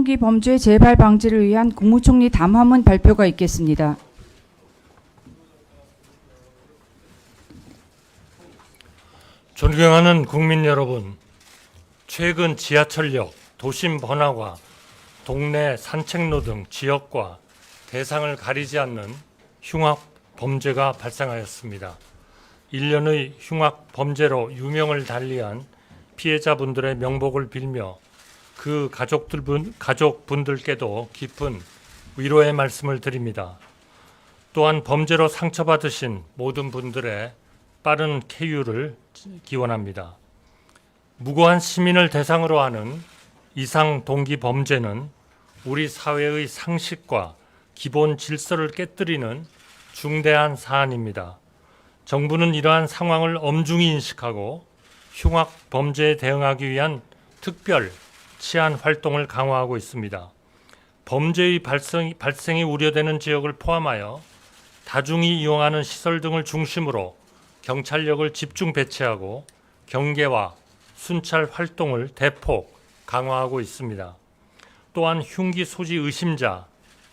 동기 범죄 재발 방지를 위한 국무총리 담화문 발표가 있겠습니다. 존경하는 국민 여러분, 최근 지하철역, 도심 번화가, 동네 산책로 등 지역과 대상을 가리지 않는 흉악 범죄가 발생하였습니다. 일련의 흉악 범죄로 유명을 달리한 피해자분들의 명복을 빌며 그 가족분들께도 깊은 위로의 말씀을 드립니다. 또한 범죄로 상처받으신 모든 분들의 빠른 쾌유를 기원합니다. 무고한 시민을 대상으로 하는 이상 동기 범죄는 우리 사회의 상식과 기본 질서를 깨뜨리는 중대한 사안입니다. 정부는 이러한 상황을 엄중히 인식하고 흉악 범죄에 대응하기 위한 특별 치안 활동을 강화하고 있습니다. 범죄의 발생이 우려되는 지역을 포함하여 다중이 이용하는 시설 등을 중심으로 경찰력을 집중 배치하고 경계와 순찰 활동을 대폭 강화하고 있습니다. 또한 흉기 소지 의심자,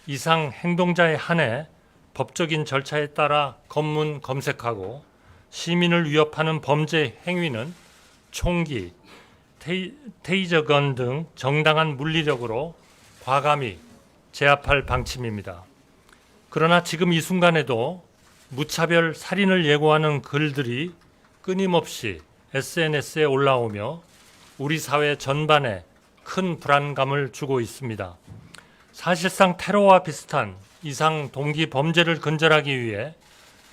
이상 행동자에 한해 법적인 절차에 따라 검문 검색하고 시민을 위협하는 범죄 행위는 총기, 테이저건 등 정당한 물리력으로 과감히 제압할 방침입니다. 그러나 지금 이 순간에도 무차별 살인을 예고하는 글들이 끊임없이 SNS에 올라오며 우리 사회 전반에 큰 불안감을 주고 있습니다. 사실상 테러와 비슷한 이상 동기 범죄를 근절하기 위해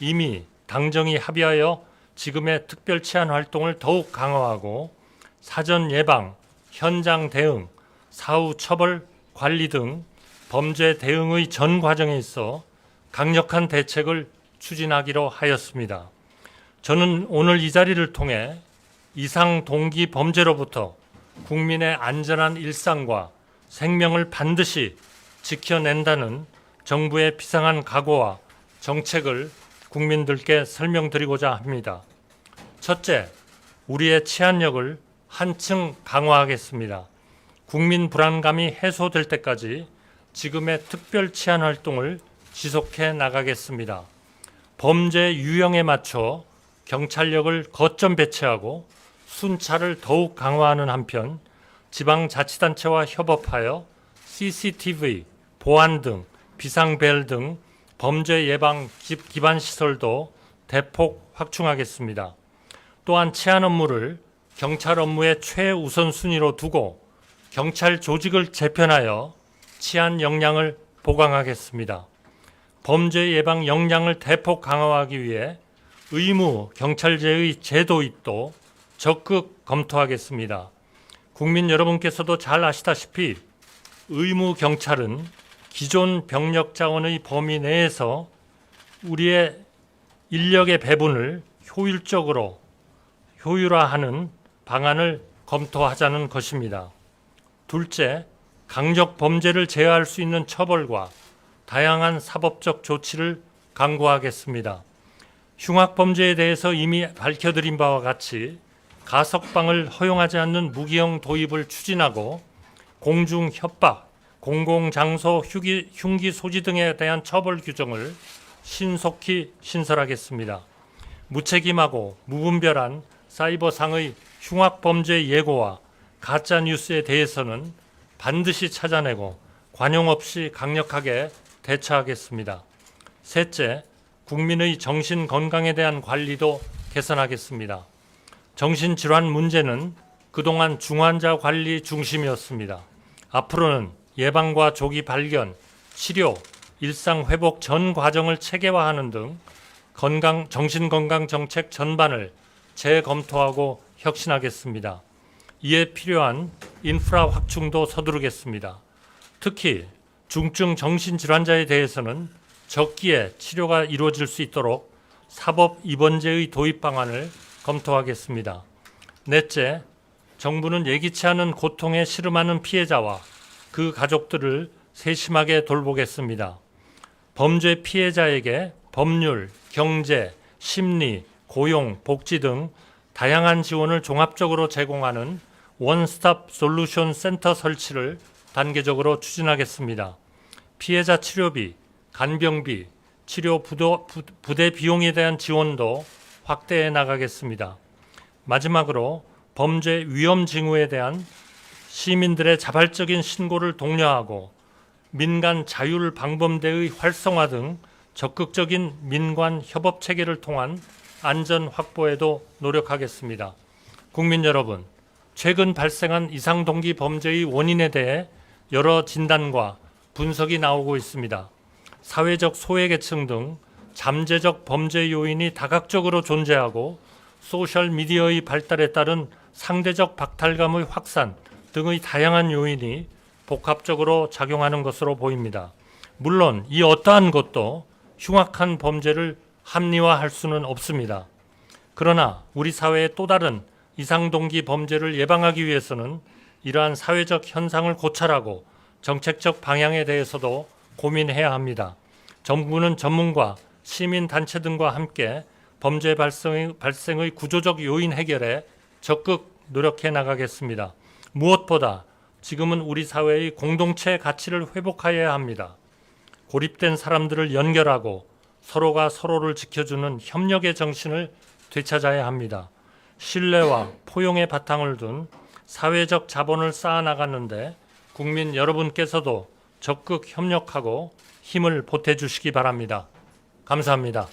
이미 당정이 합의하여 지금의 특별 치안 활동을 더욱 강화하고 사전 예방, 현장 대응, 사후 처벌 관리 등 범죄 대응의 전 과정에 있어 강력한 대책을 추진하기로 하였습니다. 저는 오늘 이 자리를 통해 이상 동기 범죄로부터 국민의 안전한 일상과 생명을 반드시 지켜낸다는 정부의 비상한 각오와 정책을 국민들께 설명드리고자 합니다. 첫째, 우리의 치안력을 한층 강화하겠습니다. 국민 불안감이 해소될 때까지 지금의 특별 치안 활동을 지속해 나가겠습니다. 범죄 유형에 맞춰 경찰력을 거점 배치하고 순찰을 더욱 강화하는 한편 지방자치단체와 협업하여 CCTV, 보안 등 비상벨 등 범죄 예방 기반 시설도 대폭 확충하겠습니다. 또한 치안 업무를 경찰 업무의 최우선 순위로 두고 경찰 조직을 재편하여 치안 역량을 보강하겠습니다. 범죄 예방 역량을 대폭 강화하기 위해 의무 경찰제의 제도입도 적극 검토하겠습니다. 국민 여러분께서도 잘 아시다시피 의무 경찰은 기존 병력 자원의 범위 내에서 우리의 인력의 배분을 효율화하는 방안을 검토하자는 것입니다. 둘째, 강력 범죄를 제어할 수 있는 처벌과 다양한 사법적 조치를 강구하겠습니다. 흉악 범죄에 대해서 이미 밝혀드린 바와 같이 가석방을 허용하지 않는 무기형 도입을 추진하고 공중 협박, 공공장소 흉기 소지 등에 대한 처벌 규정을 신속히 신설하겠습니다. 무책임하고 무분별한 사이버상의 흉악 범죄 예고와 가짜 뉴스에 대해서는 반드시 찾아내고 관용 없이 강력하게 대처하겠습니다. 셋째, 국민의 정신 건강에 대한 관리도 개선하겠습니다. 정신질환 문제는 그동안 중환자 관리 중심이었습니다. 앞으로는 예방과 조기 발견, 치료, 일상 회복 전 과정을 체계화하는 등 정신건강 정책 전반을 재검토하고 혁신하겠습니다. 이에 필요한 인프라 확충도 서두르겠습니다. 특히 중증 정신질환자에 대해서는 적기에 치료가 이루어질 수 있도록 사법 입원제의 도입 방안을 검토하겠습니다. 넷째, 정부는 예기치 않은 고통에 시름하는 피해자와 그 가족들을 세심하게 돌보겠습니다. 범죄 피해자에게 법률, 경제, 심리, 고용, 복지 등 다양한 지원을 종합적으로 제공하는 원스톱 솔루션 센터 설치를 단계적으로 추진하겠습니다. 피해자 치료비, 간병비, 치료 부대 비용에 대한 지원도 확대해 나가겠습니다. 마지막으로 범죄 위험 징후에 대한 시민들의 자발적인 신고를 독려하고 민간 자율 방범대의 활성화 등 적극적인 민관 협업 체계를 통한 안전 확보에도 노력하겠습니다. 국민 여러분, 최근 발생한 이상 동기 범죄의 원인에 대해 여러 진단과 분석이 나오고 있습니다. 사회적 소외계층 등 잠재적 범죄 요인이 다각적으로 존재하고 소셜 미디어의 발달에 따른 상대적 박탈감의 확산 등의 다양한 요인이 복합적으로 작용하는 것으로 보입니다. 물론 이 어떠한 것도 흉악한 범죄를 합리화할 수는 없습니다. 그러나 우리 사회의 또 다른 이상동기 범죄를 예방하기 위해서는 이러한 사회적 현상을 고찰하고 정책적 방향에 대해서도 고민해야 합니다. 정부는 전문가, 시민단체 등과 함께 범죄 발생의 구조적 요인 해결에 적극 노력해 나가겠습니다. 무엇보다 지금은 우리 사회의 공동체 가치를 회복해야 합니다. 고립된 사람들을 연결하고 서로가 서로를 지켜주는 협력의 정신을 되찾아야 합니다. 신뢰와 포용의 바탕을 둔 사회적 자본을 쌓아나가는데 국민 여러분께서도 적극 협력하고 힘을 보태주시기 바랍니다. 감사합니다.